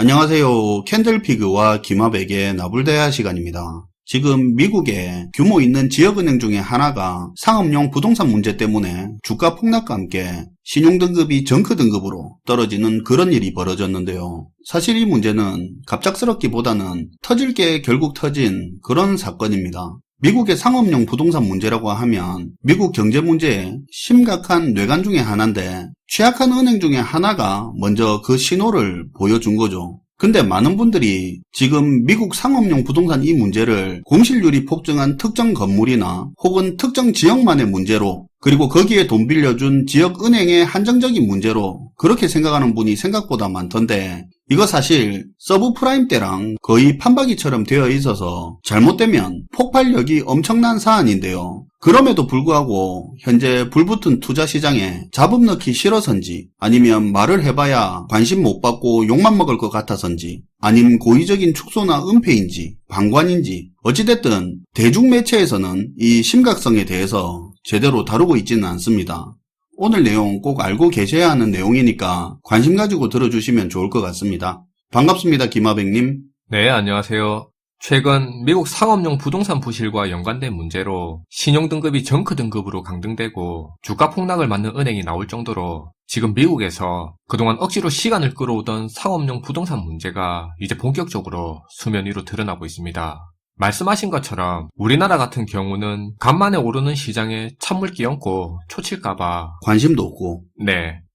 안녕하세요. 캔들피그와 김합에게 나불대화 시간입니다. 지금 미국에 규모 있는 지역은행 중에 하나가 상업용 부동산 문제 때문에 주가 폭락과 함께 신용등급이 정크 등급으로 떨어지는 그런 일이 벌어졌는데요. 사실 이 문제는 갑작스럽기보다는 터질 게 결국 터진 그런 사건입니다. 미국의 상업용 부동산 문제라고 하면 미국 경제 문제의 심각한 뇌관 중에 하나인데 취약한 은행 중에 하나가 먼저 그 신호를 보여준 거죠. 근데 많은 분들이 지금 미국 상업용 부동산 이 문제를 공실률이 폭증한 특정 건물이나 혹은 특정 지역만의 문제로, 그리고 거기에 돈 빌려준 지역은행의 한정적인 문제로 그렇게 생각하는 분이 생각보다 많던데, 이거 사실 서브프라임 때랑 거의 판박이처럼 되어 있어서 잘못되면 폭발력이 엄청난 사안인데요. 그럼에도 불구하고 현재 불붙은 투자시장에 잡음 넣기 싫어서인지, 아니면 말을 해봐야 관심 못 받고 욕만 먹을 것 같아서인지, 아님 고의적인 축소나 은폐인지 방관인지, 어찌됐든 대중매체에서는 이 심각성에 대해서 제대로 다루고 있지는 않습니다. 오늘 내용 꼭 알고 계셔야 하는 내용이니까 관심 가지고 들어주시면 좋을 것 같습니다. 반갑습니다, 김하백님. 네, 안녕하세요. 최근 미국 상업용 부동산 부실과 연관된 문제로 신용등급이 정크 등급으로 강등되고 주가 폭락을 맞는 은행이 나올 정도로 지금 미국에서 그동안 억지로 시간을 끌어오던 상업용 부동산 문제가 이제 본격적으로 수면 위로 드러나고 있습니다. 말씀하신 것처럼 우리나라 같은 경우는 간만에 오르는 시장에 찬물 끼얹고 초칠까봐 관심도 없고.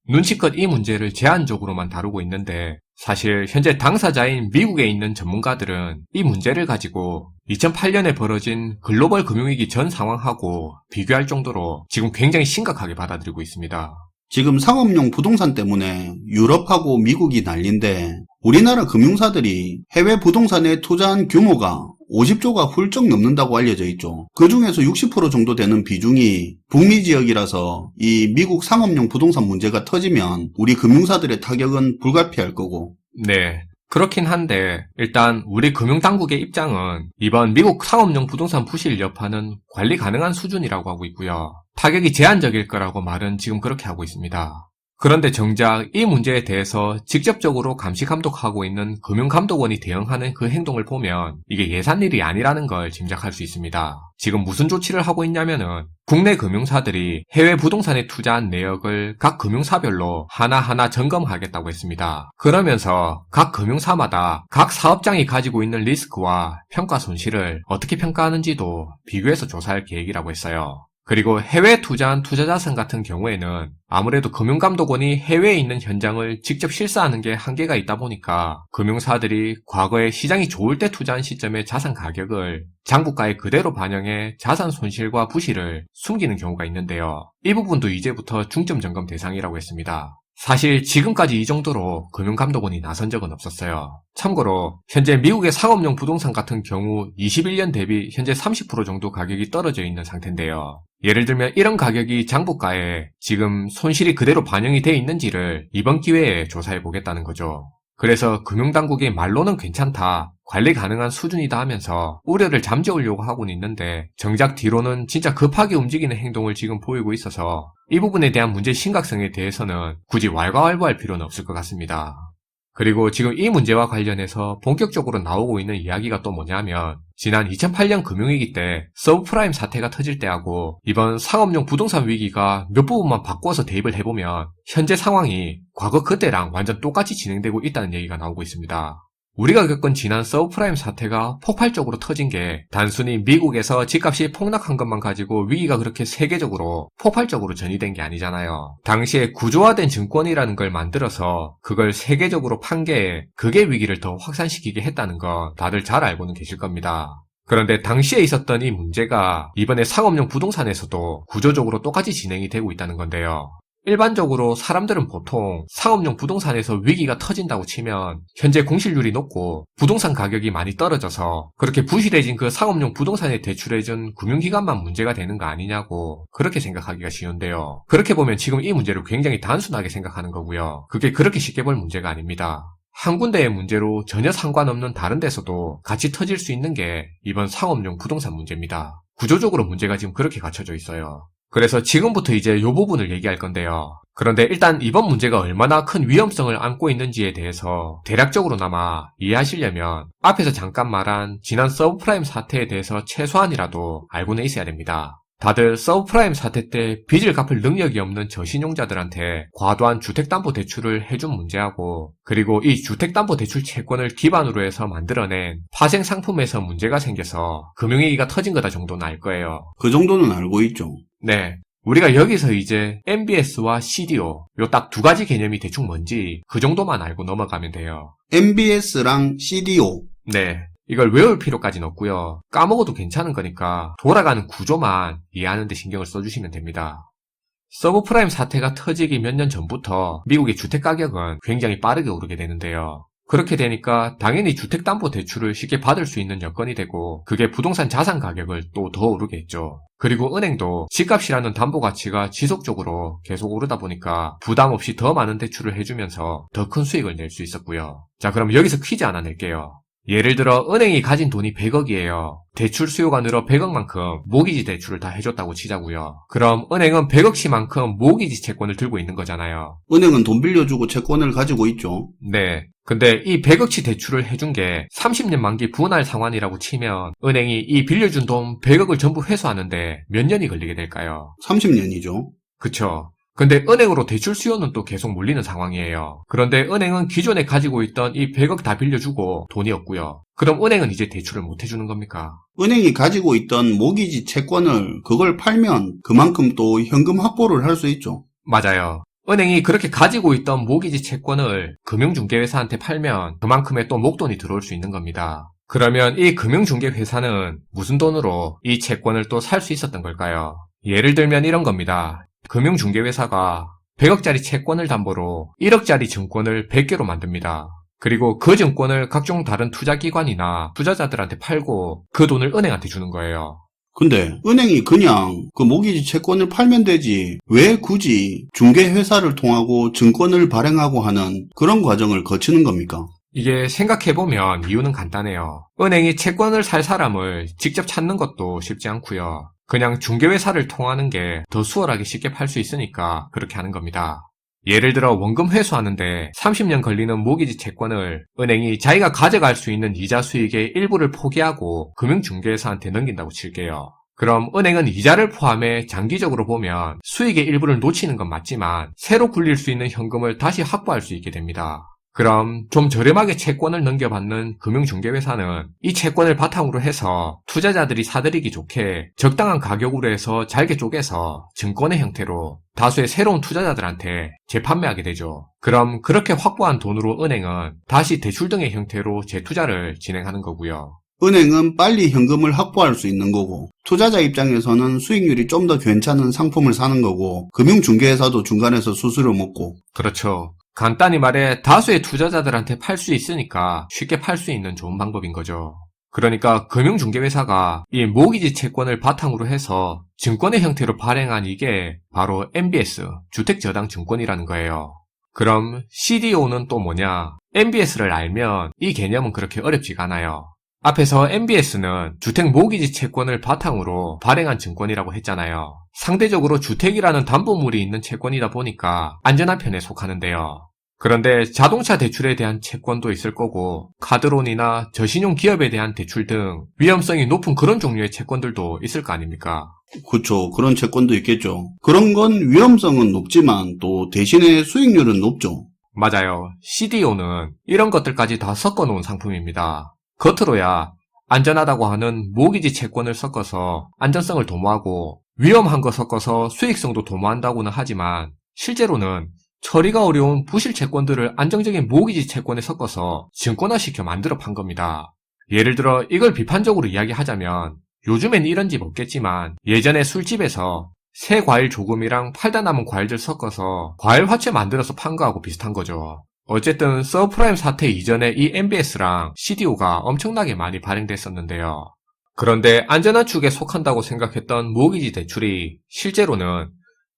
눈치껏 이 문제를 제한적으로만 다루고 있는데, 사실 현재 당사자인 미국에 있는 전문가들은 이 문제를 가지고 2008년에 벌어진 글로벌 금융위기 전 상황하고 비교할 정도로 지금 굉장히 심각하게 받아들이고 있습니다. 지금 상업용 부동산 때문에 유럽하고 미국이 난린데 우리나라 금융사들이 해외 부동산에 투자한 규모가 50조가 훌쩍 넘는다고 알려져 있죠. 그 중에서 60% 정도 되는 비중이 북미 지역이라서 이 미국 상업용 부동산 문제가 터지면 우리 금융사들의 타격은 불가피할 거고. 네, 그렇긴 한데 일단 우리 금융당국의 입장은 이번 미국 상업용 부동산 부실 여파는 관리 가능한 수준이라고 하고 있고요. 타격이 제한적일 거라고 말은 지금 그렇게 하고 있습니다. 그런데 정작 이 문제에 대해서 직접적으로 감시 감독하고 있는 금융감독원이 대응하는 그 행동을 보면 이게 예산일이 아니라는 걸 짐작할 수 있습니다. 지금 무슨 조치를 하고 있냐면은 국내 금융사들이 해외 부동산에 투자한 내역을 각 금융사별로 하나하나 점검하겠다고 했습니다. 그러면서 각 금융사마다 각 사업장이 가지고 있는 리스크와 평가 손실을 어떻게 평가하는지도 비교해서 조사할 계획이라고 했어요. 그리고 해외에 투자한 투자자산 같은 경우에는 아무래도 금융감독원이 해외에 있는 현장을 직접 실사하는 게 한계가 있다 보니까 금융사들이 과거에 시장이 좋을 때 투자한 시점의 자산 가격을 장부가에 그대로 반영해 자산 손실과 부실을 숨기는 경우가 있는데요. 이 부분도 이제부터 중점 점검 대상이라고 했습니다. 사실 지금까지 이 정도로 금융감독원이 나선 적은 없었어요. 참고로 현재 미국의 상업용 부동산 같은 경우 21년 대비 현재 30% 정도 가격이 떨어져 있는 상태인데요. 예를 들면 이런 가격이 장부가에 지금 손실이 그대로 반영이 돼 있는지를 이번 기회에 조사해 보겠다는 거죠. 그래서 금융당국이 말로는 괜찮다, 관리 가능한 수준이다 하면서 우려를 잠재우려고 하고는 있는데 정작 뒤로는 진짜 급하게 움직이는 행동을 지금 보이고 있어서 이 부분에 대한 문제 심각성에 대해서는 굳이 왈가왈부할 필요는 없을 것 같습니다. 그리고 지금 이 문제와 관련해서 본격적으로 나오고 있는 이야기가 또 뭐냐면 지난 2008년 금융위기 때 서브프라임 사태가 터질 때하고 이번 상업용 부동산 위기가 몇 부분만 바꿔서 대입을 해보면 현재 상황이 과거 그때랑 완전 똑같이 진행되고 있다는 얘기가 나오고 있습니다. 우리가 겪은 지난 서브프라임 사태가 폭발적으로 터진 게 단순히 미국에서 집값이 폭락한 것만 가지고 위기가 그렇게 세계적으로 폭발적으로 전이된 게 아니잖아요. 당시에 구조화된 증권이라는 걸 만들어서 그걸 세계적으로 판게 그게 위기를 더 확산시키게 했다는 거 다들 잘 알고는 계실 겁니다. 그런데 당시에 있었던 이 문제가 이번에 상업용 부동산에서도 구조적으로 똑같이 진행이 되고 있다는 건데요. 일반적으로 사람들은 보통 상업용 부동산에서 위기가 터진다고 치면 현재 공실률이 높고 부동산 가격이 많이 떨어져서 그렇게 부실해진 그 상업용 부동산에 대출해준 금융기관만 문제가 되는 거 아니냐고 그렇게 생각하기가 쉬운데요. 그렇게 보면 지금 이 문제를 굉장히 단순하게 생각하는 거고요. 그게 그렇게 쉽게 볼 문제가 아닙니다. 한 군데의 문제로 전혀 상관없는 다른 데서도 같이 터질 수 있는 게 이번 상업용 부동산 문제입니다. 구조적으로 문제가 지금 그렇게 갖춰져 있어요. 그래서 지금부터 이제 이 부분을 얘기할 건데요. 그런데 일단 이번 문제가 얼마나 큰 위험성을 안고 있는지에 대해서 대략적으로나마 이해하시려면 앞에서 잠깐 말한 지난 서브프라임 사태에 대해서 최소한이라도 알고는 있어야 됩니다. 다들 서브프라임 사태 때 빚을 갚을 능력이 없는 저신용자들한테 과도한 주택담보대출을 해준 문제하고, 그리고 이 주택담보대출 채권을 기반으로 해서 만들어낸 파생상품에서 문제가 생겨서 금융위기가 터진 거다 정도는 알 거예요. 그 정도는 알고 있죠. 네. 우리가 여기서 이제 MBS와 CDO 요 딱 두 가지 개념이 대충 뭔지 그 정도만 알고 넘어가면 돼요. MBS랑 CDO. 네. 이걸 외울 필요까지는 없고요. 까먹어도 괜찮은 거니까 돌아가는 구조만 이해하는 데 신경을 써주시면 됩니다. 서브프라임 사태가 터지기 몇 년 전부터 미국의 주택가격은 굉장히 빠르게 오르게 되는데요. 그렇게 되니까 당연히 주택담보대출을 쉽게 받을 수 있는 여건이 되고, 그게 부동산 자산 가격을 또 더 오르게 했죠. 그리고 은행도 집값이라는 담보가치가 지속적으로 계속 오르다 보니까 부담 없이 더 많은 대출을 해주면서 더 큰 수익을 낼 수 있었고요. 자, 그럼 여기서 퀴즈 하나 낼게요. 예를 들어 은행이 가진 돈이 100억이에요. 대출 수요가 늘어 100억만큼 모기지 대출을 다 해줬다고 치자고요. 그럼 은행은 100억치만큼 모기지 채권을 들고 있는 거잖아요. 은행은 돈 빌려주고 채권을 가지고 있죠. 네. 근데 이 100억치 대출을 해준 게 30년 만기 분할 상환이라고 치면 은행이 이 빌려준 돈 100억을 전부 회수하는데 몇 년이 걸리게 될까요? 30년이죠. 그쵸. 근데 은행으로 대출 수요는 또 계속 몰리는 상황이에요. 그런데 은행은 기존에 가지고 있던 이 100억 다 빌려주고 돈이 없고요. 그럼 은행은 이제 대출을 못 해주는 겁니까? 은행이 가지고 있던 모기지 채권을 그걸 팔면 그만큼 또 현금 확보를 할 수 있죠. 맞아요. 은행이 그렇게 가지고 있던 모기지 채권을 금융중개회사한테 팔면 그만큼의 또 목돈이 들어올 수 있는 겁니다. 그러면 이 금융중개회사는 무슨 돈으로 이 채권을 또 살 수 있었던 걸까요? 예를 들면 이런 겁니다. 금융중개회사가 100억짜리 채권을 담보로 1억짜리 증권을 100개로 만듭니다. 그리고 그 증권을 각종 다른 투자기관이나 투자자들한테 팔고 그 돈을 은행한테 주는 거예요. 근데 은행이 그냥 그 모기지 채권을 팔면 되지 왜 굳이 중개회사를 통하고 증권을 발행하고 하는 그런 과정을 거치는 겁니까? 이게 생각해보면 이유는 간단해요. 은행이 채권을 살 사람을 직접 찾는 것도 쉽지 않고요. 그냥 중개회사를 통하는 게 더 수월하게 쉽게 팔 수 있으니까 그렇게 하는 겁니다. 예를 들어 원금 회수하는데 30년 걸리는 모기지 채권을 은행이 자기가 가져갈 수 있는 이자 수익의 일부를 포기하고 금융중개회사한테 넘긴다고 칠게요. 그럼 은행은 이자를 포함해 장기적으로 보면 수익의 일부를 놓치는 건 맞지만 새로 굴릴 수 있는 현금을 다시 확보할 수 있게 됩니다. 그럼 좀 저렴하게 채권을 넘겨받는 금융중개회사는 이 채권을 바탕으로 해서 투자자들이 사들이기 좋게 적당한 가격으로 해서 잘게 쪼개서 증권의 형태로 다수의 새로운 투자자들한테 재판매하게 되죠. 그럼 그렇게 확보한 돈으로 은행은 다시 대출 등의 형태로 재투자를 진행하는 거고요. 은행은 빨리 현금을 확보할 수 있는 거고 투자자 입장에서는 수익률이 좀 더 괜찮은 상품을 사는 거고 금융중개회사도 중간에서 수수료 먹고. 그렇죠. 간단히 말해 다수의 투자자들한테 팔 수 있으니까 쉽게 팔 수 있는 좋은 방법인 거죠. 그러니까 금융중개회사가 이 모기지 채권을 바탕으로 해서 증권의 형태로 발행한 이게 바로 MBS, 주택저당증권이라는 거예요. 그럼 CDO는 또 뭐냐? MBS를 알면 이 개념은 그렇게 어렵지가 않아요. 앞에서 MBS는 주택 모기지 채권을 바탕으로 발행한 증권이라고 했잖아요. 상대적으로 주택이라는 담보물이 있는 채권이다 보니까 안전한 편에 속하는데요. 그런데 자동차 대출에 대한 채권도 있을 거고 카드론이나 저신용 기업에 대한 대출 등 위험성이 높은 그런 종류의 채권들도 있을 거 아닙니까? 그쵸. 그런 채권도 있겠죠. 그런 건 위험성은 높지만 또 대신에 수익률은 높죠. 맞아요. CDO는 이런 것들까지 다 섞어놓은 상품입니다. 겉으로야 안전하다고 하는 모기지 채권을 섞어서 안전성을 도모하고 위험한 거 섞어서 수익성도 도모한다고는 하지만 실제로는 처리가 어려운 부실 채권들을 안정적인 모기지 채권에 섞어서 증권화시켜 만들어 판 겁니다. 예를 들어 이걸 비판적으로 이야기하자면 요즘엔 이런 집 없겠지만 예전에 술집에서 새 과일 조금이랑 팔다 남은 과일들 섞어서 과일 화채 만들어서 판 거하고 비슷한 거죠. 어쨌든 서브프라임 사태 이전에 이 MBS랑 CDO가 엄청나게 많이 발행됐었는데요. 그런데 안전한 축에 속한다고 생각했던 모기지 대출이 실제로는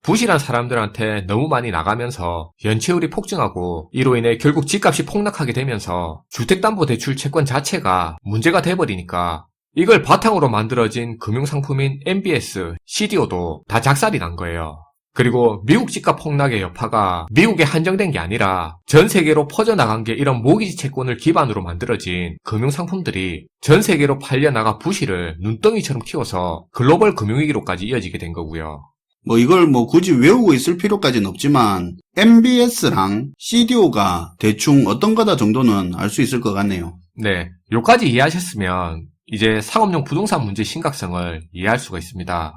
부실한 사람들한테 너무 많이 나가면서 연체율이 폭증하고 이로 인해 결국 집값이 폭락하게 되면서 주택담보대출 채권 자체가 문제가 돼버리니까 이걸 바탕으로 만들어진 금융상품인 MBS, CDO도 다 작살이 난 거예요. 그리고 미국 집값 폭락의 여파가 미국에 한정된 게 아니라 전 세계로 퍼져나간 게 이런 모기지 채권을 기반으로 만들어진 금융상품들이 전 세계로 팔려나가 부실을 눈덩이처럼 키워서 글로벌 금융위기로까지 이어지게 된 거고요. 이걸 굳이 외우고 있을 필요까지는 없지만 MBS랑 CDO가 대충 어떤 거다 정도는 알 수 있을 것 같네요. 네, 요까지 이해하셨으면 이제 상업용 부동산 문제 심각성을 이해할 수가 있습니다.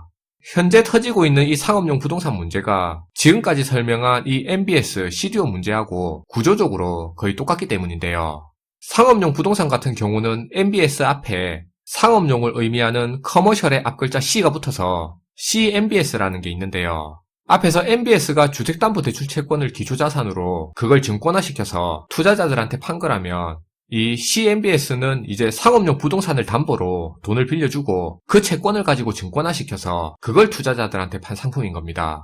현재 터지고 있는 이 상업용 부동산 문제가 지금까지 설명한 이 MBS, CDO 문제하고 구조적으로 거의 똑같기 때문인데요. 상업용 부동산 같은 경우는 MBS 앞에 상업용을 의미하는 커머셜의 앞글자 C가 붙어서 CMBS라는 게 있는데요. 앞에서 MBS가 주택담보대출 채권을 기초자산으로 그걸 증권화시켜서 투자자들한테 판 거라면 이 CMBS는 이제 상업용 부동산을 담보로 돈을 빌려주고 그 채권을 가지고 증권화시켜서 그걸 투자자들한테 판 상품인 겁니다.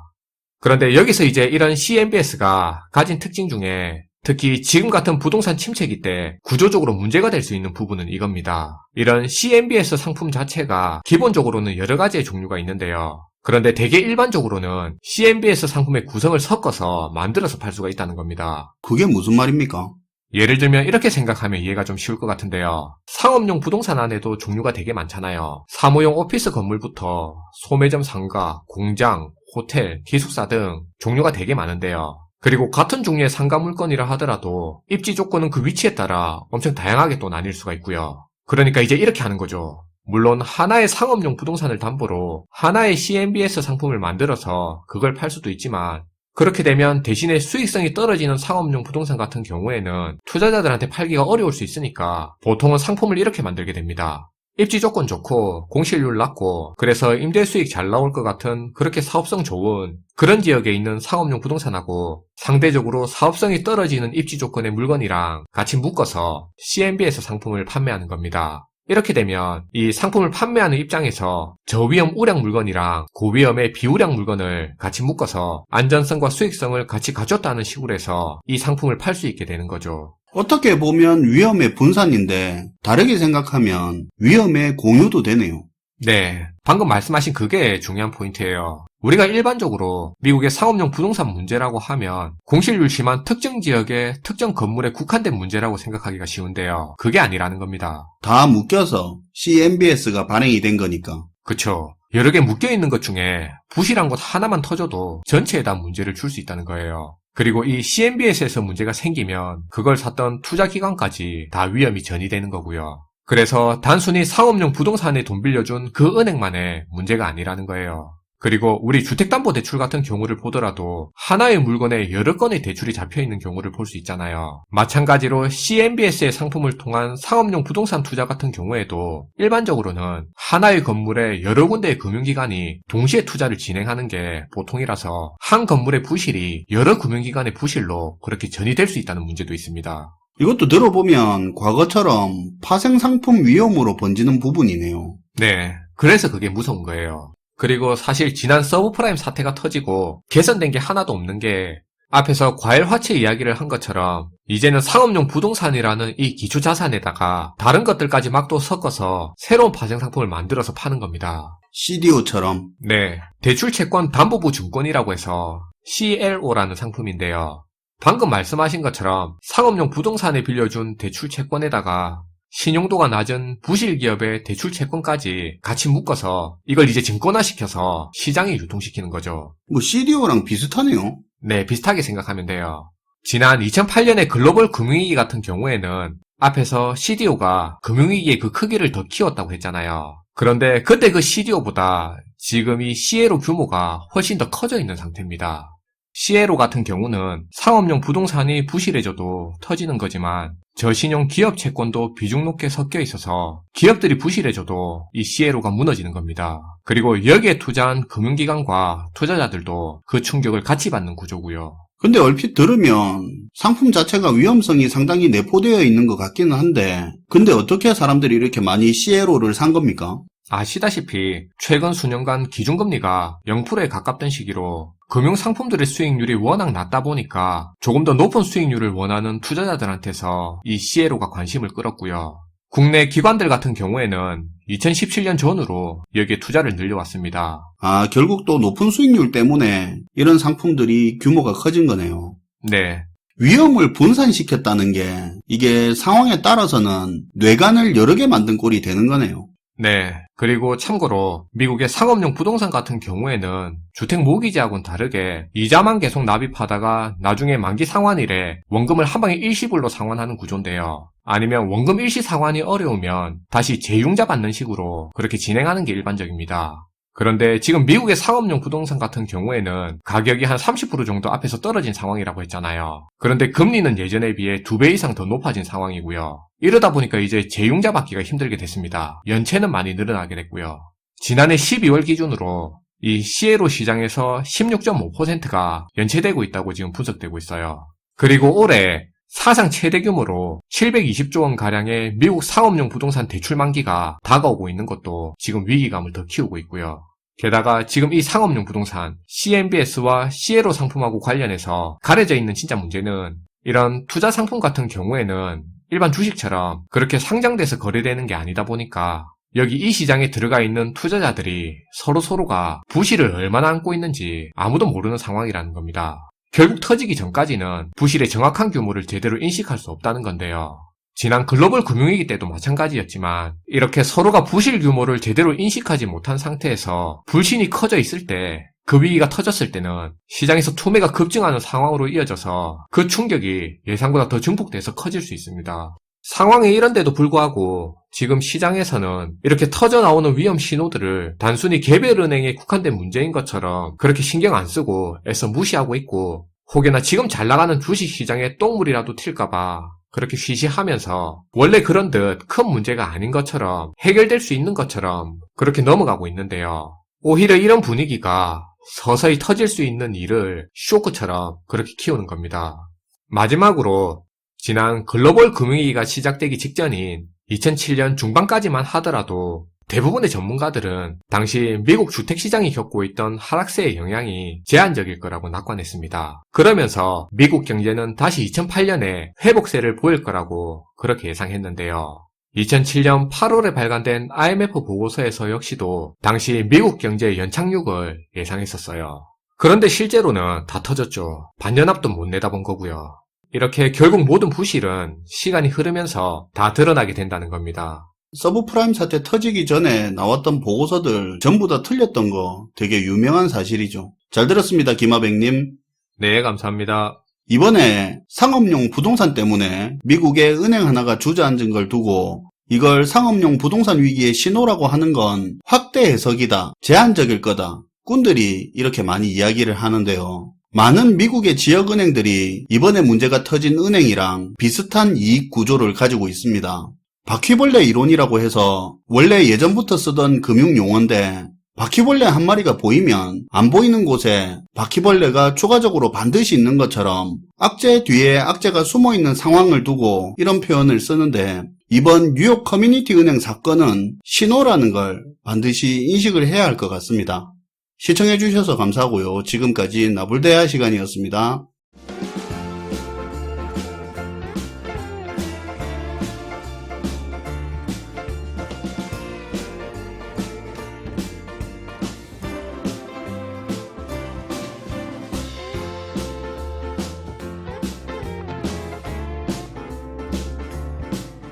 그런데 여기서 이제 이런 CMBS가 가진 특징 중에 특히 지금 같은 부동산 침체기 때 구조적으로 문제가 될 수 있는 부분은 이겁니다. 이런 CMBS 상품 자체가 기본적으로는 여러 가지의 종류가 있는데요. 그런데 되게 일반적으로는 CMBS 상품의 구성을 섞어서 만들어서 팔 수가 있다는 겁니다. 그게 무슨 말입니까? 예를 들면 이렇게 생각하면 이해가 좀 쉬울 것 같은데요. 상업용 부동산 안에도 종류가 되게 많잖아요. 사무용 오피스 건물부터 소매점 상가, 공장, 호텔, 기숙사 등 종류가 되게 많은데요. 그리고 같은 종류의 상가 물건이라 하더라도 입지 조건은 그 위치에 따라 엄청 다양하게 또 나뉠 수가 있고요. 그러니까 이제 이렇게 하는 거죠. 물론 하나의 상업용 부동산을 담보로 하나의 CMBS 상품을 만들어서 그걸 팔 수도 있지만 그렇게 되면 대신에 수익성이 떨어지는 상업용 부동산 같은 경우에는 투자자들한테 팔기가 어려울 수 있으니까 보통은 상품을 이렇게 만들게 됩니다. 입지 조건 좋고 공실률 낮고 그래서 임대 수익 잘 나올 것 같은 그렇게 사업성 좋은 그런 지역에 있는 상업용 부동산하고 상대적으로 사업성이 떨어지는 입지 조건의 물건이랑 같이 묶어서 CMBS 상품을 판매하는 겁니다. 이렇게 되면 이 상품을 판매하는 입장에서 저위험 우량 물건이랑 고위험의 비우량 물건을 같이 묶어서 안전성과 수익성을 같이 갖췄다는 식으로 해서 이 상품을 팔 수 있게 되는 거죠. 어떻게 보면 위험의 분산인데 다르게 생각하면 위험의 공유도 되네요. 네, 방금 말씀하신 그게 중요한 포인트예요. 우리가 일반적으로 미국의 상업용 부동산 문제라고 하면 공실률 심한 특정 지역의 특정 건물에 국한된 문제라고 생각하기가 쉬운데요. 그게 아니라는 겁니다. 다 묶여서 CMBS가 발행이 된 거니까. 그쵸. 여러 개 묶여있는 것 중에 부실한 것 하나만 터져도 전체에다 문제를 줄 수 있다는 거예요. 그리고 이 CMBS에서 문제가 생기면 그걸 샀던 투자기관까지 다 위험이 전이되는 거고요. 그래서 단순히 상업용 부동산에 돈 빌려준 그 은행만의 문제가 아니라는 거예요. 그리고 우리 주택담보대출 같은 경우를 보더라도 하나의 물건에 여러 건의 대출이 잡혀있는 경우를 볼 수 있잖아요. 마찬가지로 CMBS의 상품을 통한 상업용 부동산 투자 같은 경우에도 일반적으로는 하나의 건물에 여러 군데의 금융기관이 동시에 투자를 진행하는 게 보통이라서 한 건물의 부실이 여러 금융기관의 부실로 그렇게 전이될 수 있다는 문제도 있습니다. 이것도 들어보면 과거처럼 파생상품 위험으로 번지는 부분이네요. 네, 그래서 그게 무서운 거예요. 그리고 사실 지난 서브프라임 사태가 터지고 개선된 게 하나도 없는 게 앞에서 과열화채 이야기를 한 것처럼 이제는 상업용 부동산이라는 이 기초자산에다가 다른 것들까지 막 또 섞어서 새로운 파생상품을 만들어서 파는 겁니다. CDO처럼. 네, 대출채권 담보부 증권이라고 해서 CLO라는 상품인데요. 방금 말씀하신 것처럼 상업용 부동산에 빌려준 대출채권에다가 신용도가 낮은 부실기업의 대출채권까지 같이 묶어서 이걸 이제 증권화시켜서 시장에 유통시키는 거죠. CDO랑 비슷하네요. 네, 비슷하게 생각하면 돼요. 지난 2008년의 글로벌 금융위기 같은 경우에는 앞에서 CDO가 금융위기의 그 크기를 더 키웠다고 했잖아요. 그런데 그때 그 CDO보다 지금 이 CLO 규모가 훨씬 더 커져 있는 상태입니다. CLO 같은 경우는 상업용 부동산이 부실해져도 터지는 거지만 저신용 기업 채권도 비중 높게 섞여 있어서 기업들이 부실해져도 이 CLO가 무너지는 겁니다. 그리고 여기에 투자한 금융기관과 투자자들도 그 충격을 같이 받는 구조고요. 근데 얼핏 들으면 상품 자체가 위험성이 상당히 내포되어 있는 것 같기는 한데 근데 어떻게 사람들이 이렇게 많이 CLO를 산 겁니까? 아시다시피 최근 수년간 기준금리가 0%에 가깝던 시기로 금융상품들의 수익률이 워낙 낮다 보니까 조금 더 높은 수익률을 원하는 투자자들한테서 이 CLO가 관심을 끌었고요. 국내 기관들 같은 경우에는 2017년 전후로 여기에 투자를 늘려왔습니다. 결국 또 높은 수익률 때문에 이런 상품들이 규모가 커진 거네요. 네. 위험을 분산시켰다는 게 이게 상황에 따라서는 뇌관을 여러 개 만든 꼴이 되는 거네요. 네. 그리고 참고로 미국의 상업용 부동산 같은 경우에는 주택 모기지하고는 다르게 이자만 계속 납입하다가 나중에 만기 상환일에 원금을 한 방에 일시불로 상환하는 구조인데요. 아니면 원금 일시 상환이 어려우면 다시 재융자 받는 식으로 그렇게 진행하는 게 일반적입니다. 그런데 지금 미국의 상업용 부동산 같은 경우에는 가격이 한 30% 정도 앞에서 떨어진 상황이라고 했잖아요. 그런데 금리는 예전에 비해 2배 이상 더 높아진 상황이고요. 이러다 보니까 이제 재융자 받기가 힘들게 됐습니다. 연체는 많이 늘어나게 됐고요. 지난해 12월 기준으로 이 CLO 시장에서 16.5%가 연체되고 있다고 지금 분석되고 있어요. 그리고 올해 사상 최대 규모로 720조 원 가량의 미국 상업용 부동산 대출 만기가 다가오고 있는 것도 지금 위기감을 더 키우고 있고요. 게다가 지금 이 상업용 부동산 CMBS와 CLO 상품하고 관련해서 가려져 있는 진짜 문제는 이런 투자 상품 같은 경우에는 일반 주식처럼 그렇게 상장돼서 거래되는 게 아니다 보니까 여기 이 시장에 들어가 있는 투자자들이 서로가 부실을 얼마나 안고 있는지 아무도 모르는 상황이라는 겁니다. 결국 터지기 전까지는 부실의 정확한 규모를 제대로 인식할 수 없다는 건데요. 지난 글로벌 금융위기 때도 마찬가지였지만 이렇게 서로가 부실 규모를 제대로 인식하지 못한 상태에서 불신이 커져 있을 때 그 위기가 터졌을 때는 시장에서 투매가 급증하는 상황으로 이어져서 그 충격이 예상보다 더 증폭돼서 커질 수 있습니다. 상황이 이런데도 불구하고 지금 시장에서는 이렇게 터져 나오는 위험 신호들을 단순히 개별 은행에 국한된 문제인 것처럼 그렇게 신경 안 쓰고 애써 무시하고 있고 혹여나 지금 잘 나가는 주식시장에 똥물이라도 튈까봐 그렇게 쉬쉬하면서 원래 그런 듯 큰 문제가 아닌 것처럼 해결될 수 있는 것처럼 그렇게 넘어가고 있는데요. 오히려 이런 분위기가 서서히 터질 수 있는 일을 쇼크처럼 그렇게 키우는 겁니다. 마지막으로 지난 글로벌 금융위기가 시작되기 직전인 2007년 중반까지만 하더라도 대부분의 전문가들은 당시 미국 주택시장이 겪고 있던 하락세의 영향이 제한적일 거라고 낙관했습니다. 그러면서 미국 경제는 다시 2008년에 회복세를 보일 거라고 그렇게 예상했는데요. 2007년 8월에 발간된 IMF 보고서에서 역시도 당시 미국 경제의 연착륙을 예상했었어요. 그런데 실제로는 다 터졌죠. 반년 앞도 못 내다본 거고요. 이렇게 결국 모든 부실은 시간이 흐르면서 다 드러나게 된다는 겁니다. 서브프라임 사태 터지기 전에 나왔던 보고서들 전부 다 틀렸던 거 되게 유명한 사실이죠. 잘 들었습니다, 김하백님. 네, 감사합니다. 이번에 상업용 부동산 때문에 미국의 은행 하나가 주저앉은 걸 두고 이걸 상업용 부동산 위기의 신호라고 하는 건 확대 해석이다, 제한적일 거다, 꾼들이 이렇게 많이 이야기를 하는데요. 많은 미국의 지역은행들이 이번에 문제가 터진 은행이랑 비슷한 이익 구조를 가지고 있습니다. 바퀴벌레 이론이라고 해서 원래 예전부터 쓰던 금융용어인데 바퀴벌레 한 마리가 보이면 안 보이는 곳에 바퀴벌레가 추가적으로 반드시 있는 것처럼 악재 뒤에 악재가 숨어있는 상황을 두고 이런 표현을 쓰는데 이번 뉴욕 커뮤니티 은행 사건은 신호라는 걸 반드시 인식을 해야 할 것 같습니다. 시청해주셔서 감사하고요. 지금까지 나불대야 시간이었습니다.